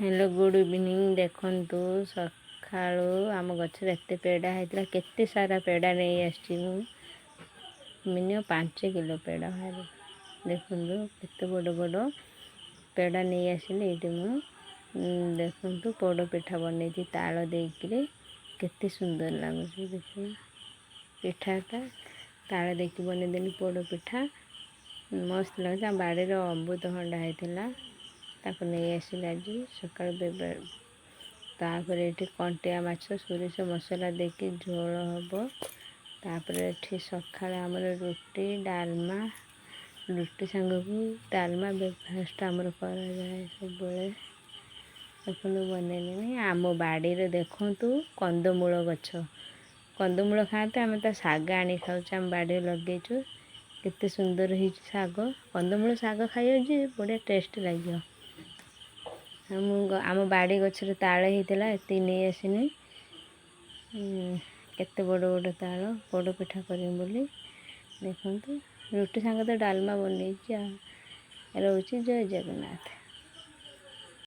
Hello good evening. देखु सका आम गचर एत पेड़ा होता केते सारा पेड़ा नहीं आसी मिनिमम 5 किलो पेड़ा बाहर देखु केते बड़ बड़ पेड़ा नहीं आसिली ये देखु पोड़ पिठा बन ताल देकर केते सुंदर लगुच देख पिठाटा ताल देख बनईदेली पोड़ पिठा मस्त लगे। आम बाड़ी अमृतभंडा होता ताको नहीं आसिल आज सका तापर ये कंटिया माछ सोरिष मसला देके झोल हम तापर ये सका आमर रुटी डालमा रुटी सांग को डालमा ब्रेकफास्ट आमर कराए सब देखु बनैली आम बाड़ी देखु कंदमूल गछ कंदमूल खाते आम तो शाग आनी खाऊ आम बाड़ी लगेचु केते सुंदर हो शाग कंदमूल शाग खाई बढ़िया टेस्ट लगे। आम बाड़ी गचर ताल होता ये नहीं आसनी केते बड़ बड़ ताल पोड़ पिठा करें बोली देखु रुटी सांग तो डालमा बनई रोचे। जय जगन्नाथ।